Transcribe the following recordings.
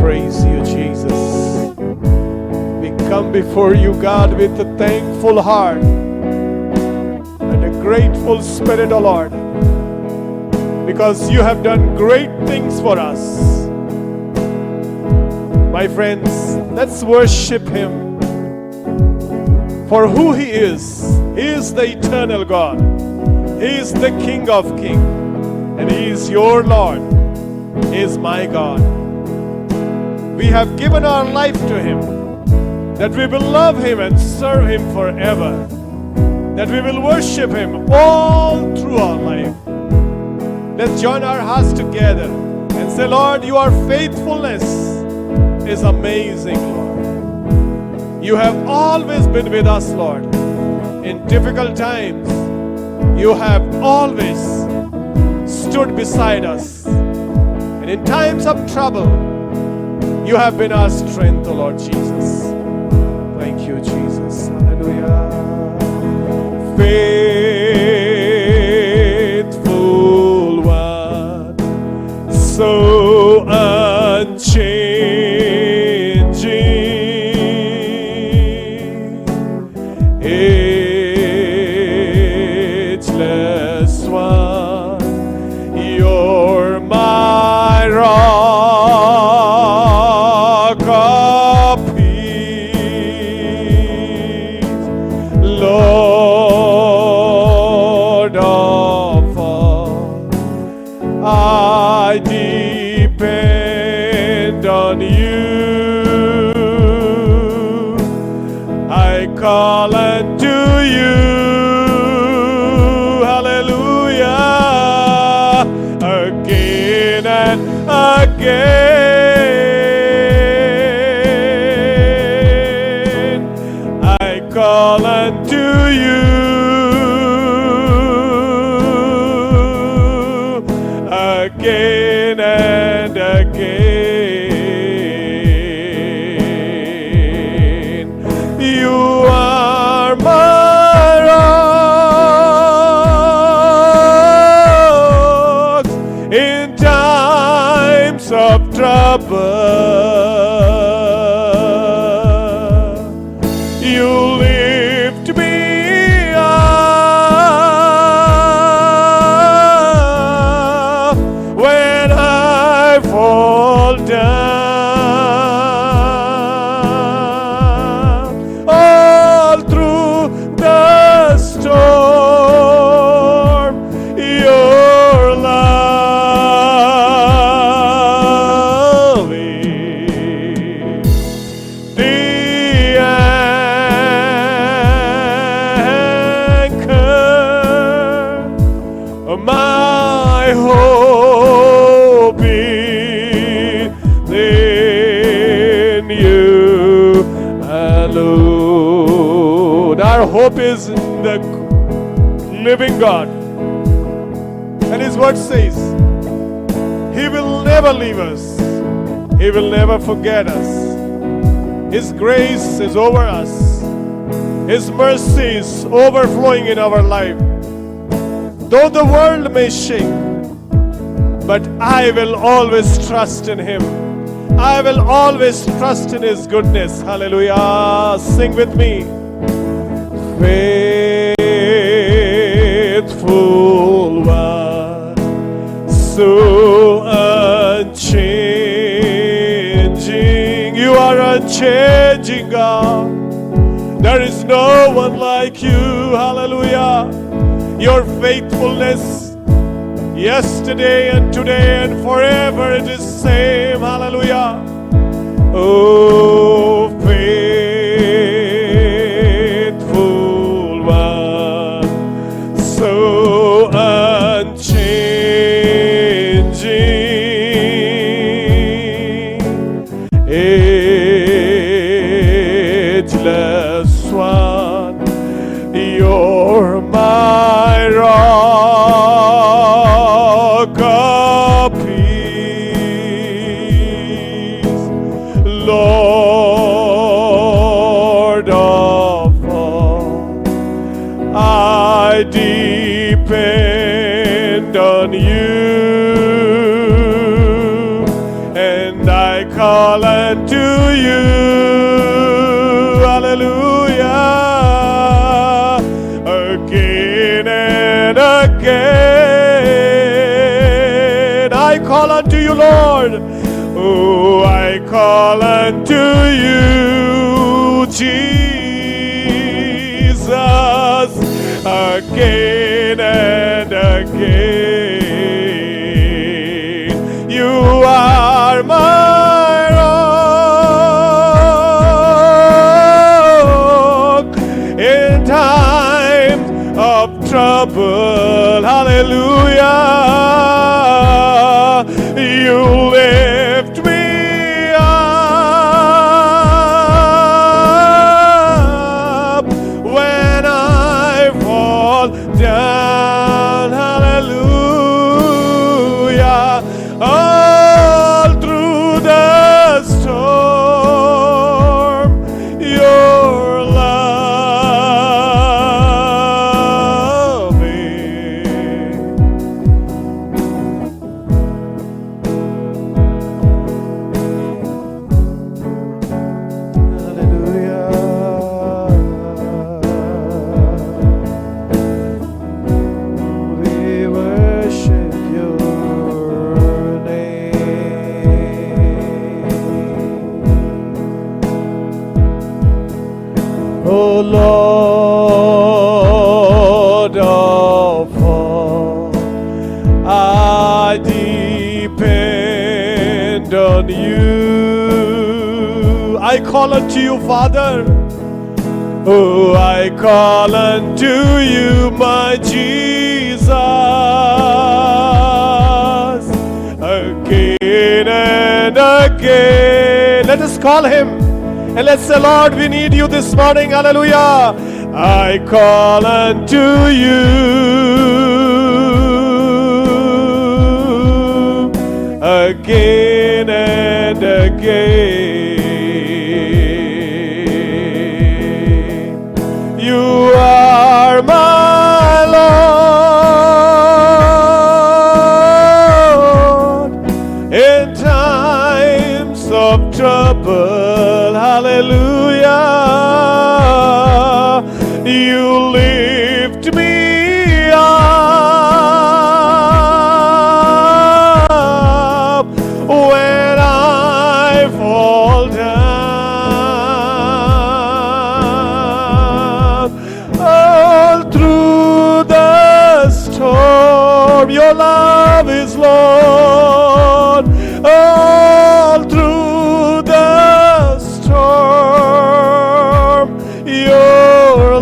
praise you, Jesus. We come before you, God, with a thankful heart and a grateful spirit, O Lord, because you have done great things for us. My friends, let's worship him for who he is. He is the eternal God. He is the King of Kings. And he is your Lord. He is my God. We have given our life to him, that we will love him and serve him forever, that we will worship him all through our life. Let's join our hearts together and say, Lord, your faithfulness is amazing, Lord. You have always been with us, Lord. In difficult times, you have always stood beside us. And in times of trouble, you have been our strength, O Lord Jesus. Thank you, Jesus. Hallelujah. Faithful one, so unchanging, ageless one, you're my rock of peace, Lord of all, I depend on you. I call unto you, hallelujah, again and again. I call unto you, again and again. You are my rock in times of trouble. You lift me up when I fall down. All through the storm, your love is the anchor of my hope in you alone. Our hope is in the living God. And his word says, he will never leave us. He will never forget us. His grace is over us. His mercy is overflowing in our life. Though the world may shake, but I will always trust in him. I will always trust in his goodness. Hallelujah. Sing with me. Faithful one, so unchanging. You are unchanging, God. There is no one like you. Hallelujah. Your faithfulness, yesterday and today and forever, it is same. Hallelujah. Oh, faithful one, so unchanging, ageless one, you're my rock of peace, Lord of all, I depend on you, and I call unto you. Hallelujah. Again and again I call unto you, Lord. Oh, I call unto you, Jesus, again and again. You are my rock in times of trouble. Hallelujah. You lift me up when I fall down. Hallelujah. All through the storm, your love is. We worship your name. Oh Lord of all, I depend on you. I call unto you, Father. Oh, I call unto you, my Jesus, again and again. Let us call him and let's say, Lord, we need you this morning. Hallelujah. I call unto you again and again. You are my Lord in times of trouble. Hallelujah. You lift me up when I fall down. All through the storm, your love is, Lord. All through the storm, your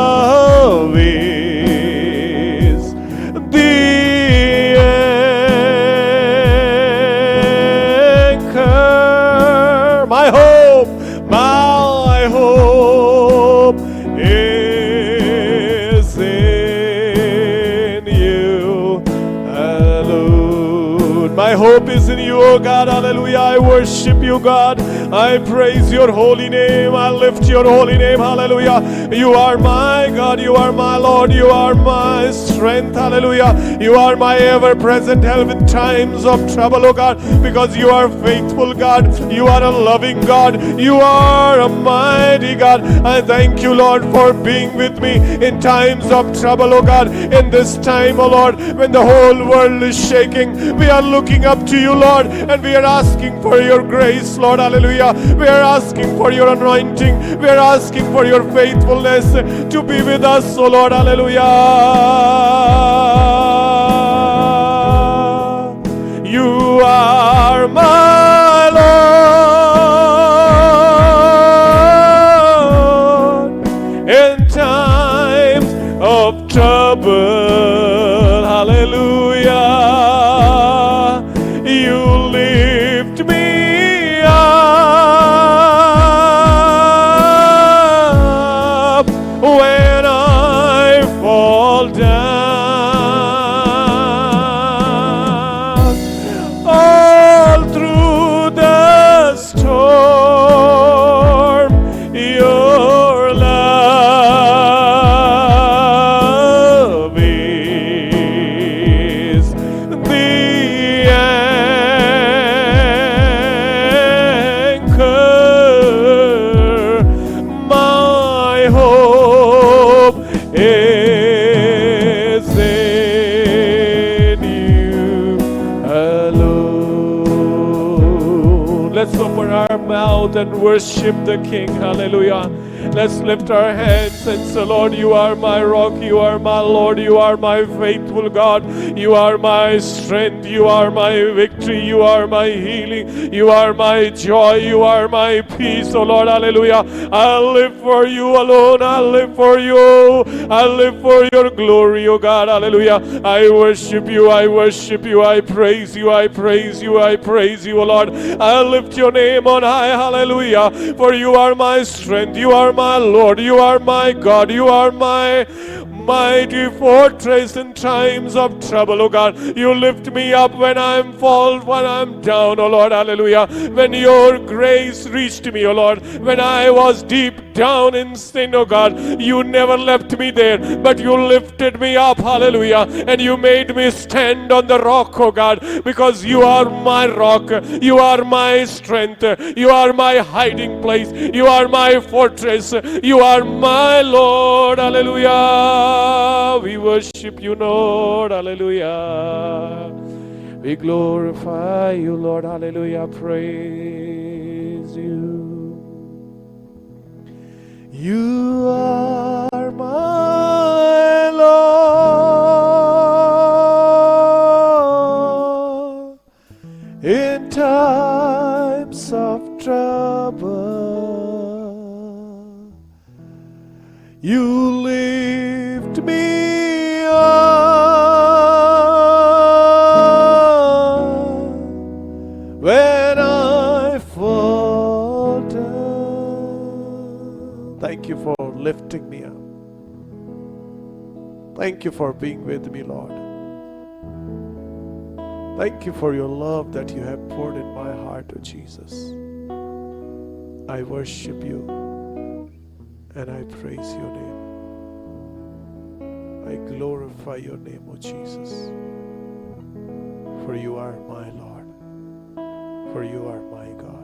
love is the anchor. My hope is in you alone. My hope is in you, oh God. Hallelujah. I worship you, God. I praise your holy name. I lift your holy name. Hallelujah. You are my God. You are my Lord. You are my strength. Hallelujah. You are my ever-present help in times of trouble, oh God, because you are faithful, God. You are a loving God. You are a mighty God. I thank you, Lord, for being with me in times of trouble, oh God. In this time, oh Lord, when the whole world is shaking, we are looking up to you, Lord, and we are asking for your grace, Lord. Hallelujah. We are asking for your anointing. We are asking for your faithfulness to be with us, oh Lord. Hallelujah. You are my Lord in times of trouble. Hallelujah. You lift me up when I fall down. All through Let's open our mouth and worship the King. Hallelujah. Let's lift our hands and say, Lord, you are my rock, you are my Lord, you are my faithful God, you are my strength, you are my victory, you are my healing, you are my joy, you are my peace, oh Lord, hallelujah. I live for you alone, I live for you, I live for your glory, oh God, hallelujah. I worship you, I worship you, I praise you, I praise you, I praise you, oh Lord. I lift your name on high, hallelujah, for you are my strength, you are my Lord, you are my God, you are my mighty fortress in times of trouble, oh God. You lift me up when I'm fall, when I'm down, oh Lord, hallelujah. When your grace reached me, oh Lord, when I was deep down in sin, oh God, you never left me there, but you lifted me up, hallelujah, and you made me stand on the rock, oh God, because you are my rock, you are my strength, you are my hiding place, you are my fortress, you are my Lord, hallelujah. We worship you, Lord, hallelujah. We glorify you, Lord, hallelujah. Praise you. You are my Lord in times of trouble. You lift me up when I fall down. Thank you for lifting me up. Thank you for being with me, Lord. Thank you for your love that you have poured in my heart, oh Jesus. I worship you and I praise your name. I glorify your name, O Jesus. For you are my Lord. For you are my God.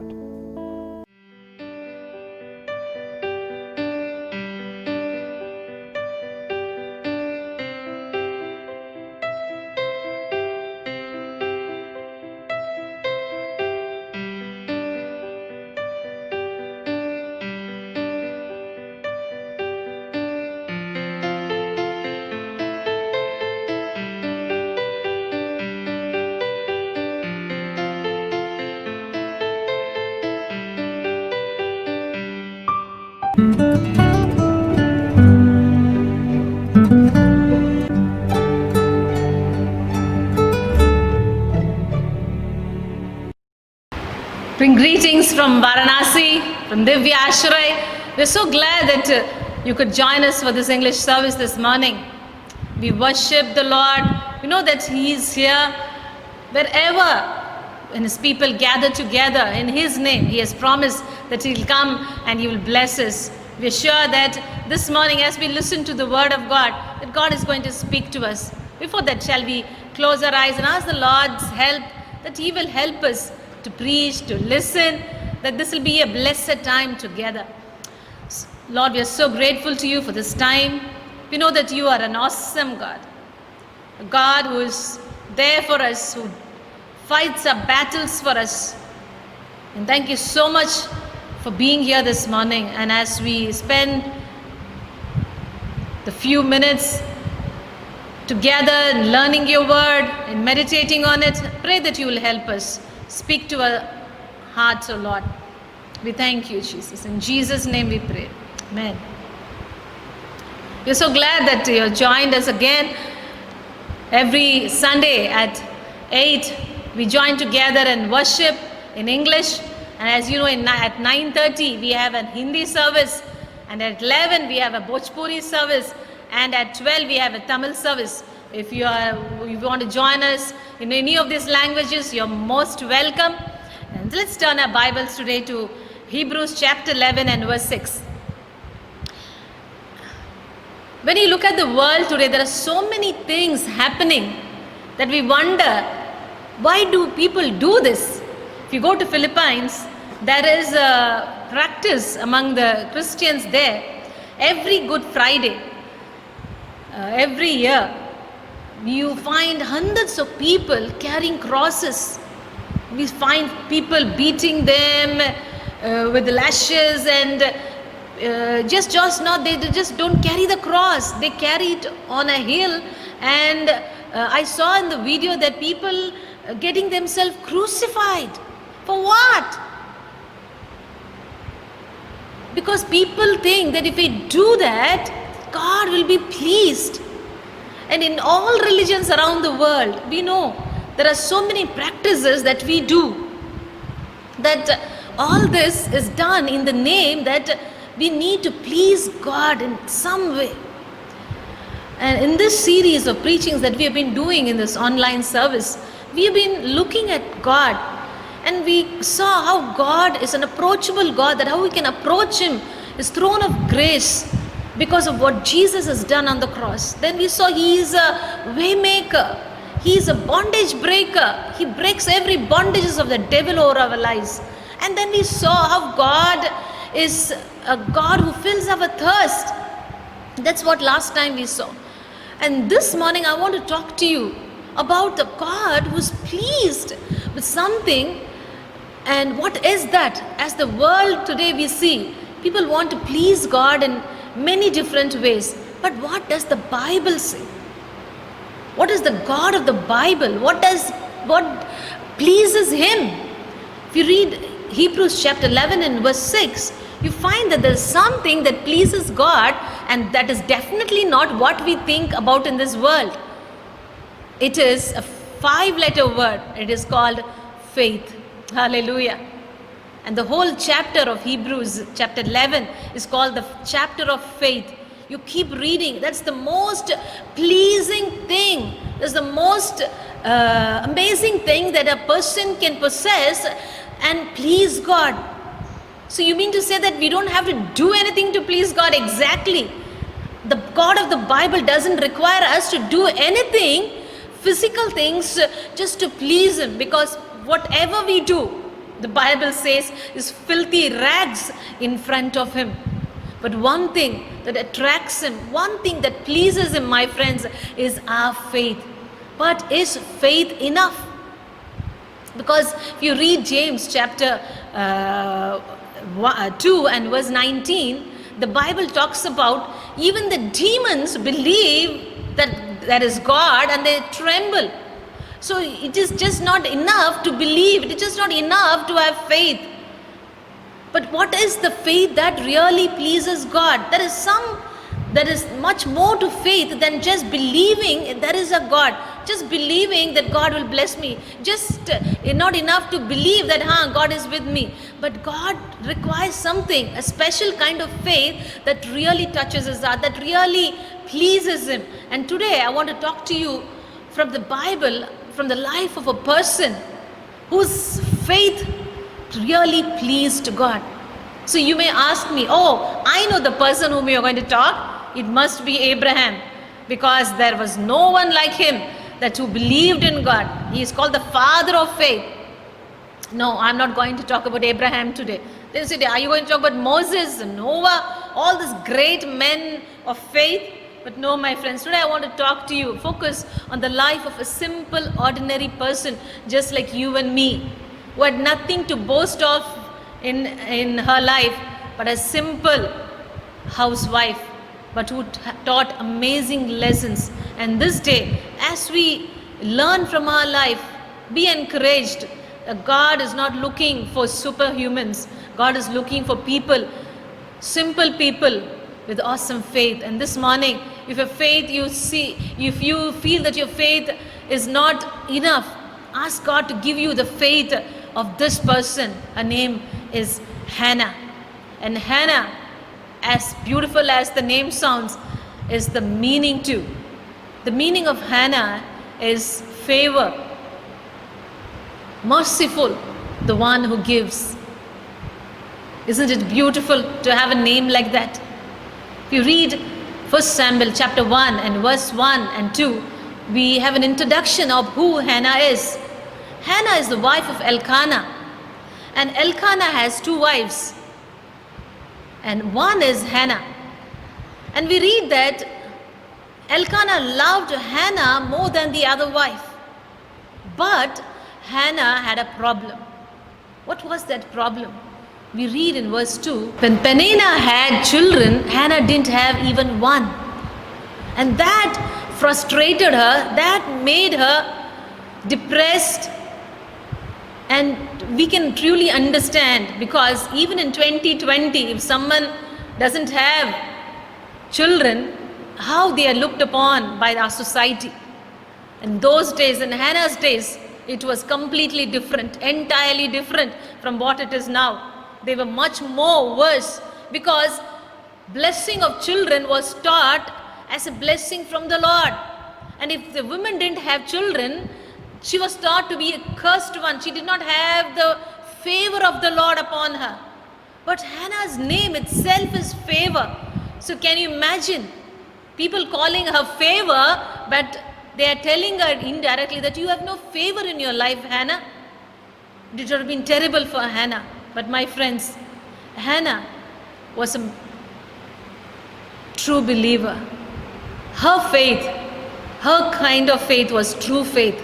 Bring greetings from Varanasi, from Divya Ashray. We're so glad that you could join us for this English service this morning. We worship the Lord. We know that He is here wherever when His people gather together in His name. He has promised that He will come and He will bless us. We're sure that this morning as we listen to the Word of God, that God is going to speak to us. Before that, shall we close our eyes and ask the Lord's help, that He will help us to preach, to listen, that this will be a blessed time together. Lord, we are so grateful to you for this time. We know that you are an awesome God, a God who is there for us, who fights our battles for us. And thank you so much for being here this morning. And as we spend the few minutes together in learning your word and meditating on it, pray that you will help us. Speak to our hearts, O Lord. We thank you, Jesus. In Jesus' name we pray. Amen. We're so glad that you joined us again. Every Sunday at 8, we join together and worship in English. And as you know, at 9:30, we have a Hindi service. And at 11, we have a Bhojpuri service. And at 12, we have a Tamil service. If you want to join us in any of these languages, you're most welcome. And let's turn our Bibles today to Hebrews chapter 11 and verse 6. When you look at the world today, there are so many things happening that we wonder, why do people do this? If you go to Philippines, there is a practice among the Christians there. Every Good Friday, every year, you find hundreds of people carrying crosses, We find people beating them with lashes and just not, they just don't carry the cross. They carry it on a hill. And I saw in the video that people getting themselves crucified. For what? Because people think that if we do that, God will be pleased. And in all religions around the world, we know there are so many practices that we do. That all this is done in the name that we need to please God in some way. And in this series of preachings that we have been doing in this online service, we have been looking at God. And we saw how God is an approachable God, that how we can approach Him, His throne of grace, because of what Jesus has done on the cross. Then we saw He is a way maker. He is a bondage breaker. He breaks every bondages of the devil over our lives. And then we saw how God is a God who fills our thirst. That's what last time we saw. And this morning I want to talk to you about the God who's pleased with something. And what is that? As the world today we see, people want to please God in many different ways. But what does the Bible say? What is the God of the Bible? What pleases Him? If you read Hebrews chapter 11 and verse 6, you find that there is something that pleases God, and that is definitely not what we think about in this world. It is a 5-letter word. It is called faith. Hallelujah. And the whole chapter of Hebrews chapter 11 is called the chapter of faith. You keep reading. That's the most pleasing thing. That's the most amazing thing that a person can possess and please God. So you mean to say that we don't have to do anything to please God? Exactly. The God of the Bible doesn't require us to do anything, physical things, just to please Him. Because whatever we do, the Bible says, is filthy rags in front of Him. But one thing that attracts Him, one thing that pleases Him, my friends, is our faith. But is faith enough? Because if you read James chapter 2 and verse 19, the Bible talks about even the demons believe that there is God and they tremble. So it is just not enough to believe. It is just not enough to have faith. But what is the faith that really pleases God? There is much more to faith than just believing there is a God. Just believing that God will bless me. Just not enough to believe that God is with me. But God requires something, a special kind of faith that really touches His heart, that really pleases Him. And today I want to talk to you from the Bible, from the life of a person whose faith really pleased God. So you may ask me, I know the person whom you are going to talk. It must be Abraham, because there was no one like him that who believed in God. He is called the father of faith. No, I'm not going to talk about Abraham today. They say, are you going to talk about Moses, Noah, all these great men of faith? But no, my friends, today I want to talk to you, focus on the life of a simple, ordinary person, just like you and me, who had nothing to boast of in her life, but a simple housewife, but who taught amazing lessons. And this day, as we learn from her life, be encouraged. God is not looking for superhumans. God is looking for people, simple people with awesome faith. And this morning, if your faith if you feel that your faith is not enough, ask God to give you the faith of this person. Her name is Hannah. And Hannah, as beautiful as the name sounds, is the meaning too. The meaning of Hannah is favor, merciful, the one who gives. Isn't it beautiful to have a name like that? If you read 1 Samuel chapter 1 and verse 1 and 2, we have an introduction of who Hannah is. Hannah is the wife of Elkanah. And Elkanah has 2 wives. And one is Hannah. And we read that Elkanah loved Hannah more than the other wife. But Hannah had a problem. What was that problem? We read in verse 2, when Peninnah had children, Hannah didn't have even one. And that frustrated her, that made her depressed. And we can truly understand, because even in 2020, if someone doesn't have children, how they are looked upon by our society. In those days, in Hannah's days, it was completely different, entirely different from what it is now. They were much more worse, because blessing of children was taught as a blessing from the Lord. And if the woman didn't have children, she was thought to be a cursed one. She did not have the favor of the Lord upon her. But Hannah's name itself is favor. So can you imagine people calling her favor, but they are telling her indirectly that you have no favor in your life, Hannah. It would have been terrible for Hannah. But my friends, Hannah was a true believer. Her faith, her kind of faith was true faith.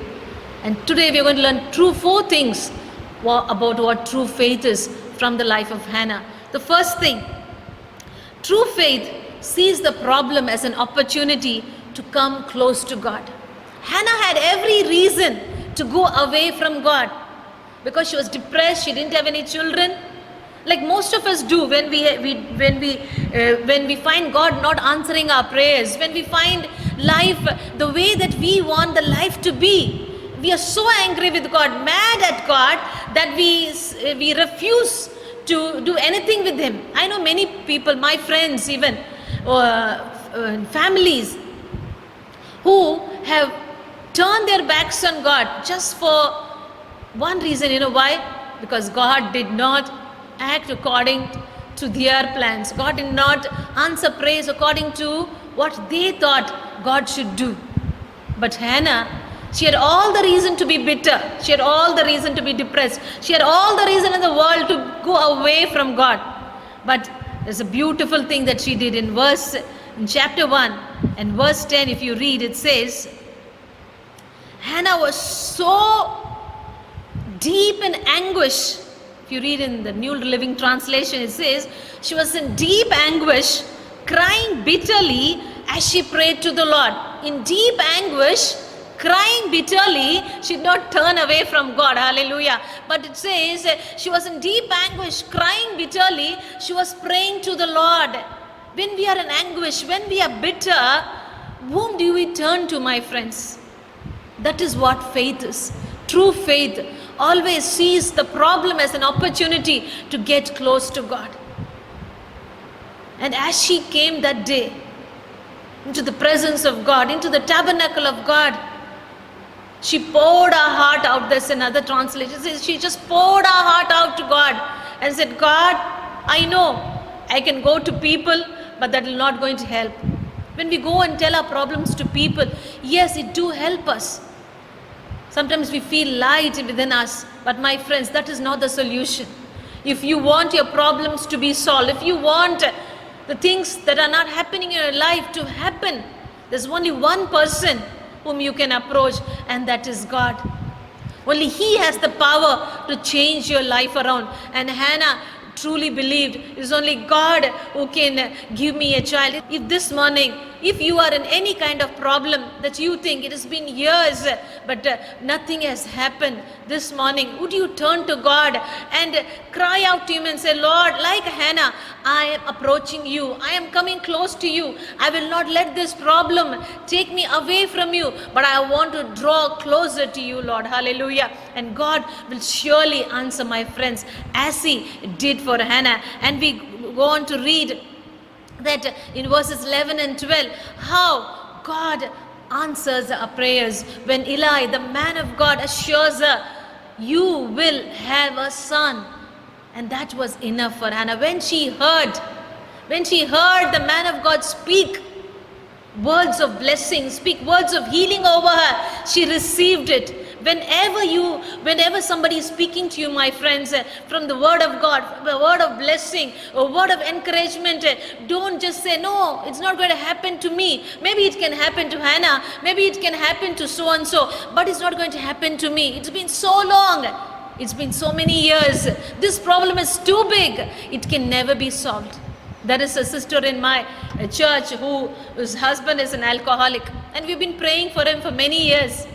And today we are going to learn four things about what true faith is from the life of Hannah. The first thing, true faith sees the problem as an opportunity to come close to God. Hannah had every reason to go away from God, because she was depressed, she didn't have any children. Like most of us do when we find God not answering our prayers, when we find life the way that we want the life to be. We are so angry with God, mad at God, that we refuse to do anything with Him. I know many people, my friends even, families, who have turned their backs on God just for one reason. You know why? Because God did not act according to their plans. God did not answer prayers according to what they thought God should do. But Hannah, she had all the reason to be bitter. She had all the reason to be depressed. She had all the reason in the world to go away from God. But there's a beautiful thing that she did in chapter 1 and verse 10. If you read, it says, Hannah was so deep in anguish. If you read in the New Living Translation, it says, she was in deep anguish, crying bitterly as she prayed to the Lord. In deep anguish, crying bitterly, she did not turn away from God. Hallelujah. But it says she was in deep anguish, crying bitterly. She was praying to the Lord. When we are in anguish, when we are bitter, whom do we turn to, my friends? That is what faith is. True faith always sees the problem as an opportunity to get close to God. And as she came that day into the presence of God, into the tabernacle of God, she poured her heart out. There's another translation. It says she just poured her heart out to God and said, God, I know I can go to people, but that will not going to help. When we go and tell our problems to people, yes, it do help us. Sometimes we feel light within us, but my friends, that is not the solution. If you want your problems to be solved, if you want the things that are not happening in your life to happen, there's only one person whom you can approach, and that is God. Only He has the power to change your life around. And Hannah truly believed it is only God who can give me a child. If this morning, if you are in any kind of problem that you think it has been years but nothing has happened, this morning would you turn to God and cry out to Him and say, Lord, like Hannah, I am approaching you, I am coming close to you, I will not let this problem take me away from you, but I want to draw closer to you, Lord. Hallelujah. And God will surely answer, my friends, as He did for Hannah. And we go on to read that in verses 11 and 12, how God answers our prayers when Eli, the man of God, assures her, you will have a son. And that was enough for Hannah. When she heard the man of God speak words of blessing, speak words of healing over her, she received it. Whenever somebody is speaking to you, my friends, from the word of God, a word of blessing, a word of encouragement, don't just say, no, it's not going to happen to me. Maybe it can happen to Hannah, maybe it can happen to so and so, but it's not going to happen to me. It's been so long. It's been so many years. This problem is too big. It can never be solved. There is a sister in my church whose husband is an alcoholic, and we've been praying for him for many years.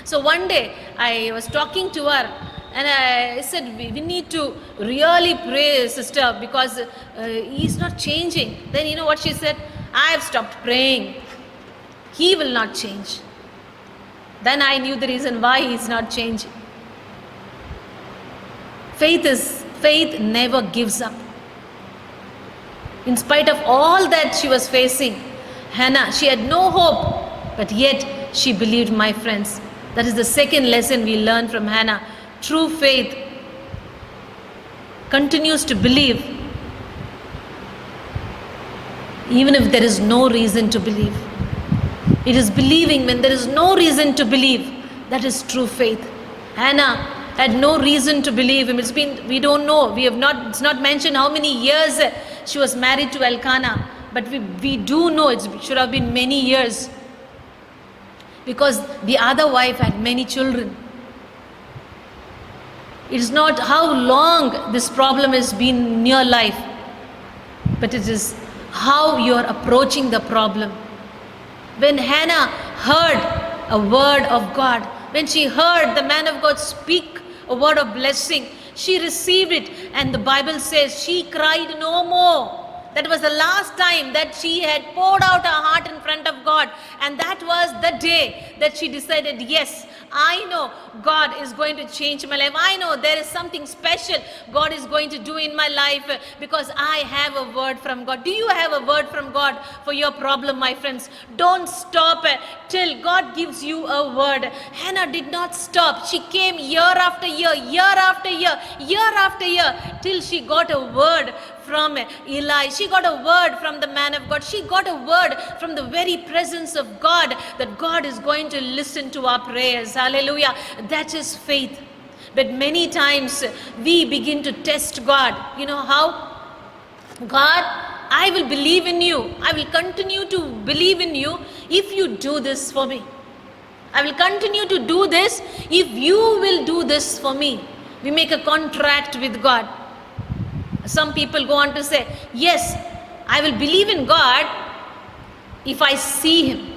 So one day I was talking to her and I said, we need to really pray, sister, because he's not changing. Then you know what she said? I have stopped praying. He will not change. Then I knew the reason why he's not changing. Faith never gives up. In spite of all that she was facing, Hannah, she had no hope, but yet she believed, my friends. That is the second lesson we learn from Hannah. True faith continues to believe even if there is no reason to believe. It is believing when there is no reason to believe. That is true faith. Hannah had no reason to believe him. We don't know. It's not mentioned how many years she was married to Elkanah. But we do know it should have been many years. Because the other wife had many children. It is not how long this problem has been in your life, but it is how you are approaching the problem. When Hannah heard a word of God, when she heard the man of God speak a word of blessing, she received it, and the Bible says she cried no more. That was the last time that she had poured out her heart in front of God, and that was the day that she decided, yes, I know God is going to change my life. I know there is something special God is going to do in my life because I have a word from God. Do you have a word from God for your problem, my friends? Don't stop till God gives you a word. Hannah did not stop. She came year after year, year after year, year after year, till she got a word from Eli. She got a word from the man of God. She got a word from the very presence of God that God is going to listen to our prayers. Hallelujah. That is faith. But many times we begin to test God. You know how? God, I will believe in you. I will continue to believe in you if you do this for me. I will continue to do this if you will do this for me. We make a contract with God. Some people go on to say, yes, I will believe in God if I see Him.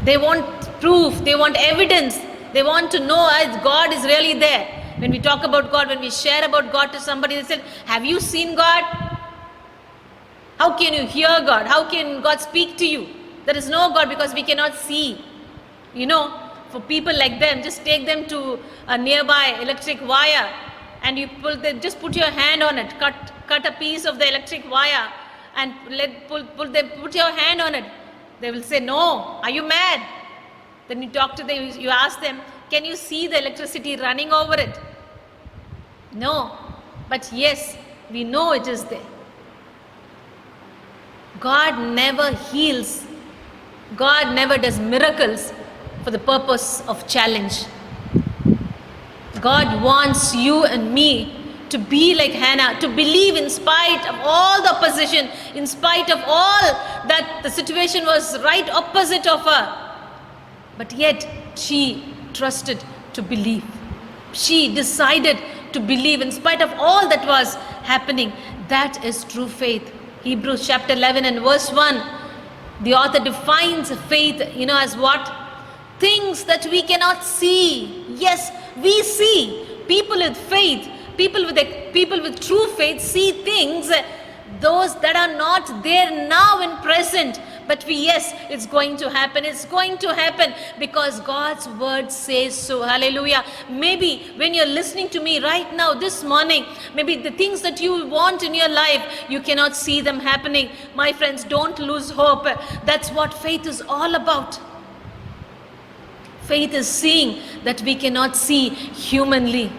They want proof, they want evidence, they want to know if God is really there. When we talk about God, when we share about God to somebody, they say, have you seen God? How can you hear God? How can God speak to you? There is no God because we cannot see. You know, for people like them, just take them to a nearby electric wire and you just put your hand on it, cut a piece of the electric wire and put your hand on it. They will say, no, are you mad? Then you talk to them, you ask them, can you see the electricity running over it? No, but yes, we know it is there. God never heals. God never does miracles for the purpose of challenge. God wants you and me to be like Hannah, to believe in spite of all the opposition, in spite of all that the situation was right opposite of her. But yet she trusted to believe. She decided to believe in spite of all that was happening. That is true faith. Hebrews chapter 11 and verse 1, the author defines faith, as what? Things that we cannot see. Yes, we see. People with faith, people with true faith see things, those that are not there now in present. But yes, it's going to happen. It's going to happen because God's word says so. Hallelujah. Maybe when you're listening to me right now, this morning, maybe the things that you want in your life, you cannot see them happening. My friends, don't lose hope. That's what faith is all about. Faith is seeing that we cannot see humanly.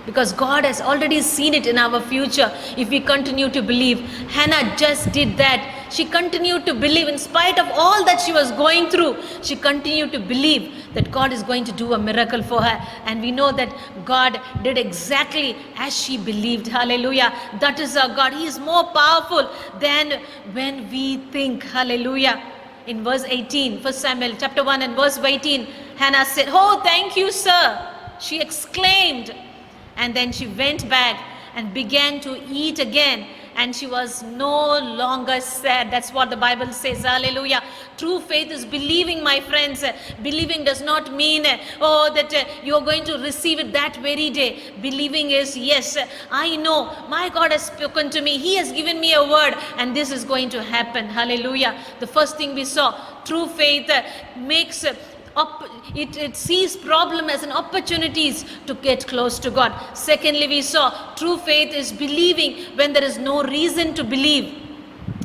Because God has already seen it in our future if we continue to believe. Hannah just did that. She continued to believe in spite of all that she was going through. She continued to believe that God is going to do a miracle for her. And we know that God did exactly as she believed. Hallelujah. That is our God. He is more powerful than when we think. Hallelujah. In verse 18, 1 Samuel chapter 1 and verse 18, Hannah said, "Oh, thank you, sir," she exclaimed. And then she went back and began to eat again. And she was no longer sad. That's what the Bible says. Hallelujah. True faith is believing, my friends. Believing does not mean, that you're going to receive it that very day. Believing is, yes, I know my God has spoken to me. He has given me a word and this is going to happen. Hallelujah. The first thing we saw, true faith makes it sees problem as an opportunities to get close to God. Secondly, we saw true faith is believing when there is no reason to believe.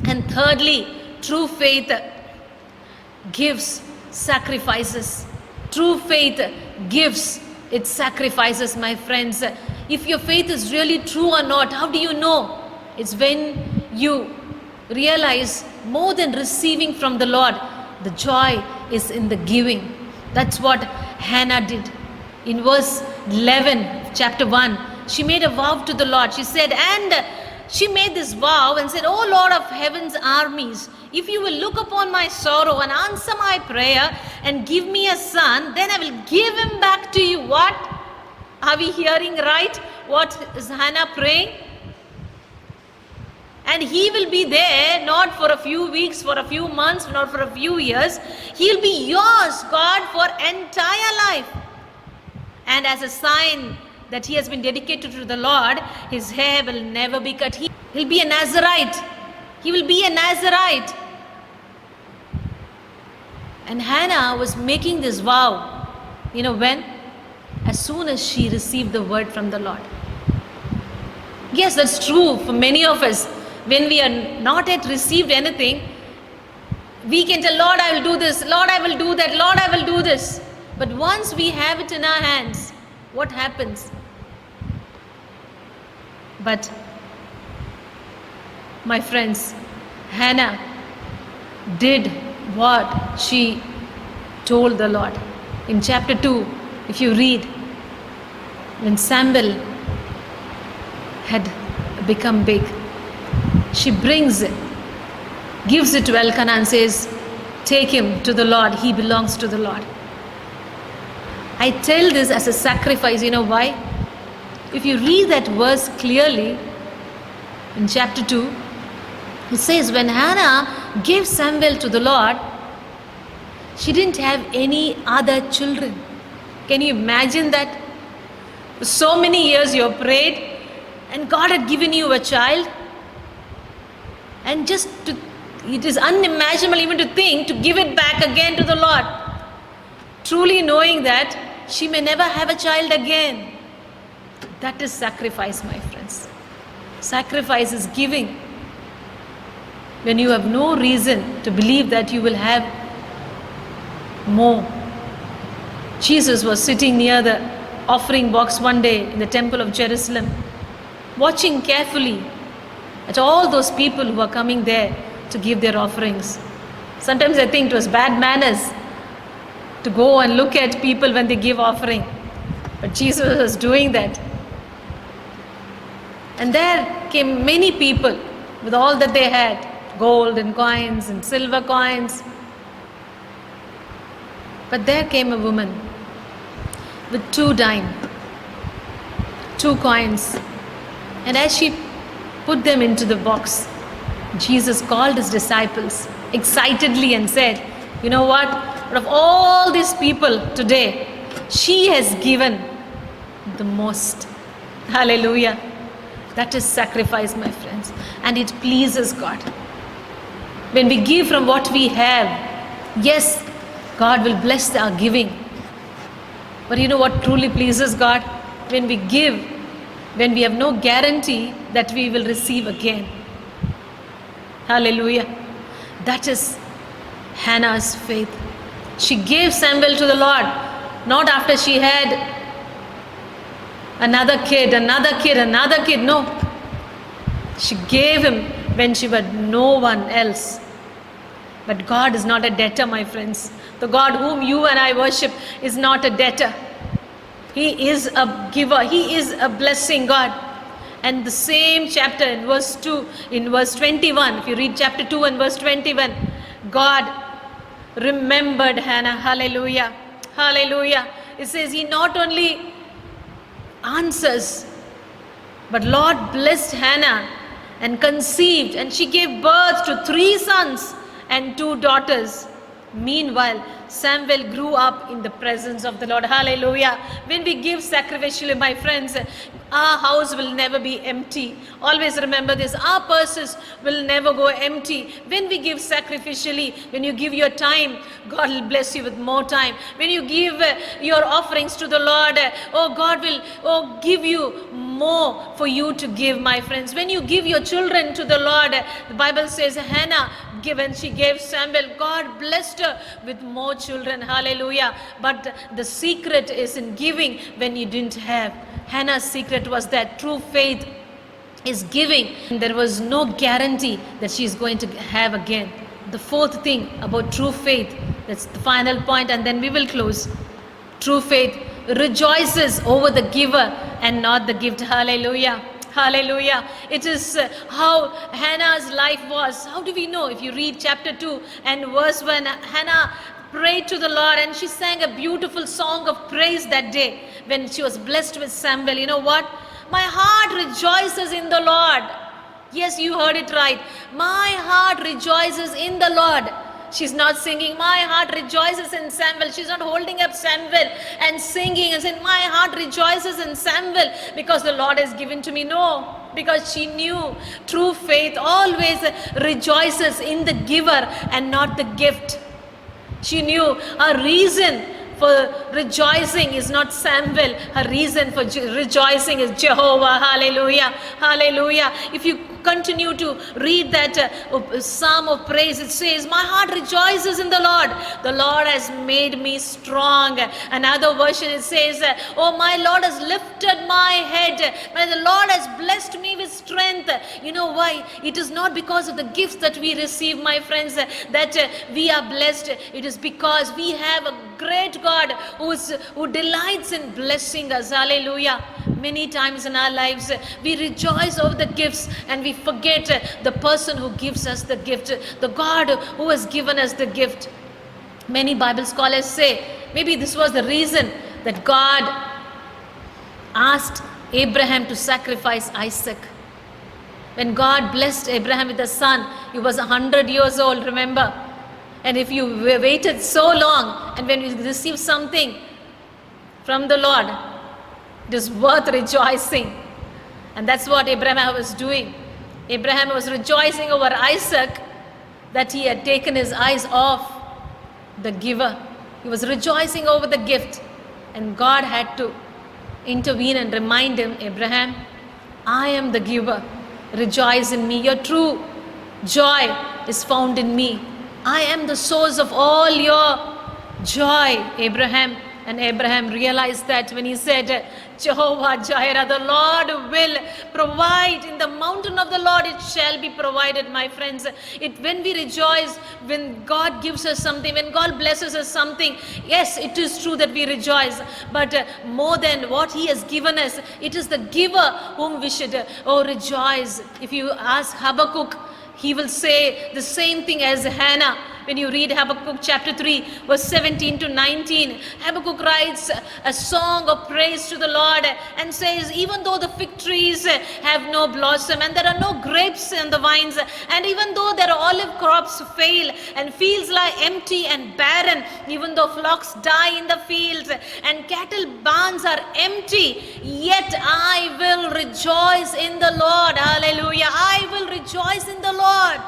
And thirdly, true faith gives sacrifices. True faith gives its sacrifices, my friends. If your faith is really true or not, how do you know? It's when you realize more than receiving from the Lord, the joy is in the giving. That's what Hannah did. In verse 11, chapter 1, she made a vow to the Lord. She said, and she made this vow and said, "O Lord of heaven's armies, if you will look upon my sorrow and answer my prayer and give me a son, then I will give him back to you." What? Are we hearing right? What is Hannah praying? And he will be there not for a few weeks, for a few months, not for a few years. He'll be yours, God, for entire life. And as a sign that he has been dedicated to the Lord, his hair will never be cut. He'll be a Nazarite. He will be a Nazarite. And Hannah was making this vow. You know when? As soon as she received the word from the Lord. Yes, that's true for many of us. When we are not yet received anything, we can tell, "Lord, I will do this. Lord, I will do that. Lord, I will do this." But once we have it in our hands, what happens? But, my friends, Hannah did what she told the Lord. In chapter 2, if you read, when Samuel had become big, she brings it, gives it to Elkanah and says, "Take him to the Lord. He belongs to the Lord." I tell this as a sacrifice. You know why? If you read that verse clearly, in chapter 2, it says, when Hannah gave Samuel to the Lord, she didn't have any other children. Can you imagine that? For so many years you have prayed and God had given you a child. And it is unimaginable even to think to give it back again to the Lord. Truly knowing that she may never have a child again. That is sacrifice, my friends. Sacrifice is giving. When you have no reason to believe that you will have more. Jesus was sitting near the offering box one day in the temple of Jerusalem, watching carefully at all those people who were coming there to give their offerings. Sometimes I think it was bad manners to go and look at people when they give offering. But Jesus was doing that. And there came many people with all that they had, gold and coins and silver coins. But there came a woman with 2 dimes, 2 coins. And as she put them into the box, Jesus called his disciples excitedly and said, "You know what? Out of all these people today, she has given the most." Hallelujah. That is sacrifice, my friends. And it pleases God. When we give from what we have, yes, God will bless our giving. But you know what truly pleases God? When we give, when we have no guarantee that we will receive again. Hallelujah. That is Hannah's faith. She gave Samuel to the Lord, not after she had another kid. No. She gave him when she had no one else. But God is not a debtor, my friends. The God whom you and I worship is not a debtor. He is a giver. He is a blessing God. And the same chapter in verse 2, in verse 21, if you read chapter 2 and verse 21, God remembered Hannah. Hallelujah. Hallelujah. It says he not only answers, but Lord blessed Hannah and conceived, and she gave birth to 3 sons and 2 daughters. Meanwhile, Samuel grew up in the presence of the Lord. Hallelujah. When we give sacrificially, my friends, our house will never be empty. Always remember this. Our purses will never go empty. When we give sacrificially, when you give your time, God will bless you with more time. When you give your offerings to the Lord, God will give you more for you to give, my friends. When you give your children to the Lord, the Bible says Hannah, when she gave Samuel, God blessed her with more children. Hallelujah. But the secret is in giving when you didn't have. Hannah's secret was that true faith is giving. There was no guarantee that she is going to have again. The 4th thing about true faith, that's the final point, and then we will close. True faith rejoices over the giver and not the gift. Hallelujah. Hallelujah. It is how Hannah's life was. How do we know? If you read chapter 2 and verse 1, Hannah prayed to the Lord and she sang a beautiful song of praise that day when she was blessed with Samuel. You know what? My heart rejoices in the Lord. Yes, you heard it right. My heart rejoices in the Lord. She's not singing, my heart rejoices in Samuel. She's not holding up Samuel and singing and saying, my heart rejoices in Samuel because the Lord has given to me. No, because she knew true faith always rejoices in the giver and not the gift. She knew her reason for rejoicing is not Samuel. Her reason for rejoicing is Jehovah. Hallelujah. Hallelujah. If you continue to read that psalm of praise, it says, my heart rejoices in the Lord. The Lord has made me strong. Another version it says, oh, my Lord has lifted my head. The Lord has blessed me with strength. You know why? It is not because of the gifts that we receive, my friends, that we are blessed. It is because we have a great God who delights in blessing us. Hallelujah. Many times in our lives, we rejoice over the gifts and we forget the person who gives us the gift, the God who has given us the gift. Many Bible scholars say maybe this was the reason that God asked Abraham to sacrifice Isaac. When God blessed Abraham with a son, he was 100 years old, remember? And if you waited so long and when you receive something from the Lord, it is worth rejoicing. And that's what Abraham was doing. Abraham was rejoicing over Isaac that he had taken his eyes off the giver. He was rejoicing over the gift. And God had to intervene and remind him, Abraham, I am the giver. Rejoice in me. Your true joy is found in me. I am the source of all your joy, Abraham. And Abraham realized that when he said, Jehovah Jireh, the Lord will provide. In the mountain of the Lord it shall be provided, my friends. When we rejoice, when God gives us something, when God blesses us something, yes, it is true that we rejoice. But more than what He has given us, it is the giver whom we should rejoice. If you ask Habakkuk, he will say the same thing as Hannah. When you read Habakkuk chapter 3, verse 17 to 19, Habakkuk writes a song of praise to the Lord and says, even though the fig trees have no blossom and there are no grapes in the vines, and even though their olive crops fail and fields lie empty and barren, even though flocks die in the fields and cattle barns are empty, yet I will rejoice in the Lord. Hallelujah. I will rejoice in the Lord.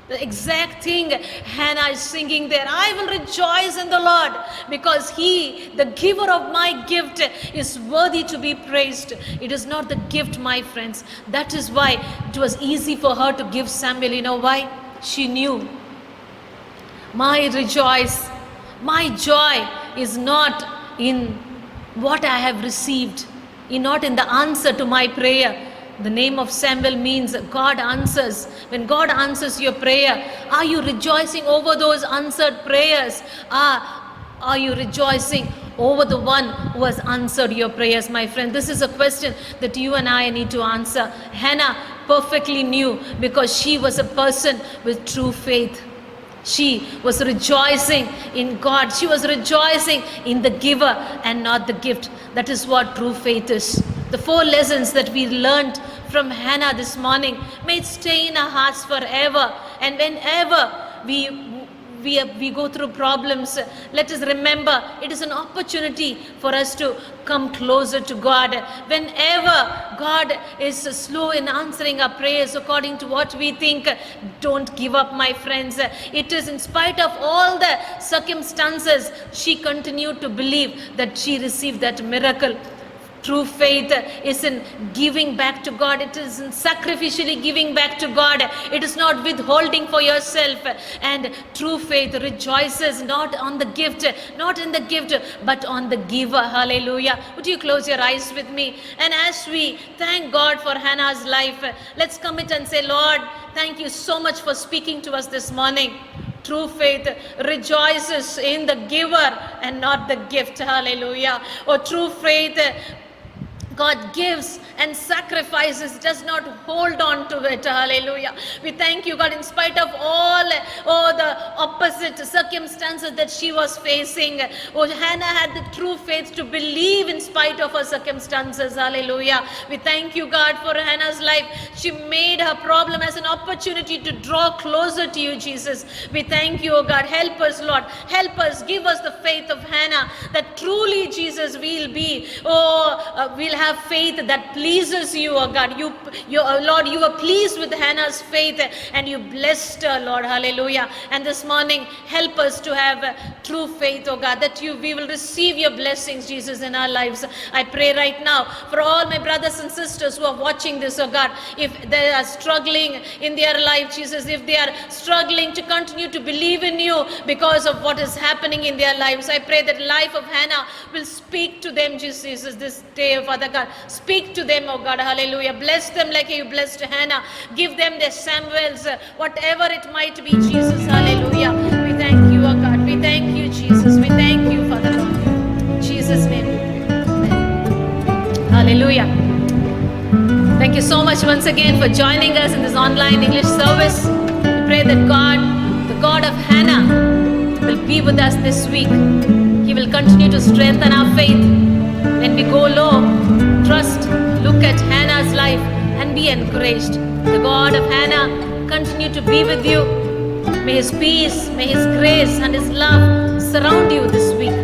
The exact thing Hannah is singing there. I will rejoice in the Lord because He, the giver of my gift, is worthy to be praised. It is not the gift, my friends. That is why it was easy for her to give Samuel. You know why? She knew. My rejoice, my joy is not in what I have received, not in the answer to my prayer, The name of Samuel means God answers. When God answers your prayer, are you rejoicing over those answered prayers? Are you rejoicing over the one who has answered your prayers, my friend? This is a question that you and I need to answer. Hannah perfectly knew, because she was a person with true faith. She was rejoicing in God. She was rejoicing in the giver and not the gift. That is what true faith is. The 4 lessons that we learned from Hannah this morning, may it stay in our hearts forever. And whenever we go through problems, let us remember it is an opportunity for us to come closer to God. Whenever God is slow in answering our prayers according to what we think, don't give up, my friends. It is in spite of all the circumstances, she continued to believe that she received that miracle. True faith is in giving back to God. It is in sacrificially giving back to God. It is not withholding for yourself. And true faith rejoices not on the gift, not in the gift, but on the giver. Hallelujah. Would you close your eyes with me? And as we thank God for Hannah's life, let's commit and say, Lord, thank you so much for speaking to us this morning. True faith rejoices in the giver and not the gift. Hallelujah. Or true faith, God gives and sacrifices, does not hold on to it. Hallelujah. We thank you, God, in spite of all the opposite circumstances that she was facing. Hannah had the true faith to believe in spite of her circumstances. Hallelujah. We thank you, God, for Hannah's life. She made her problem as an opportunity to draw closer to you, Jesus. We thank you, oh God. Help us, Lord. Help us. Give us the faith of Hannah, that truly, Jesus, we'll have faith that pleases you, oh God. Lord, you were pleased with Hannah's faith and you blessed her, Lord. Hallelujah. And this morning, help us to have true faith, oh God, that we will receive your blessings, Jesus, in our lives. I pray right now for all my brothers and sisters who are watching this, oh God, if they are struggling in their life, Jesus, if they are struggling to continue to believe in you because of what is happening in their lives, I pray that life of Hannah will speak to them, Jesus, this day, Father God. Speak to them, oh God. Hallelujah. Bless them like you blessed Hannah. Give them their Samuels, whatever it might be, Jesus. Hallelujah. We thank you, oh God. We thank you, Jesus. We thank you, Father God. In Jesus' name. Amen. Hallelujah. Thank you so much once again for joining us in this online English service. We pray that God, the God of Hannah, will be with us this week. He will continue to strengthen our faith. When we go low, trust, look at Hannah's life and be encouraged. The God of Hannah continue to be with you. May His peace, may His grace and His love surround you this week.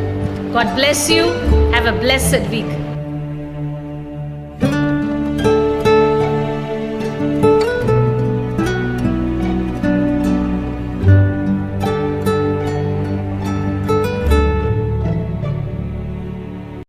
God bless you. Have a blessed week.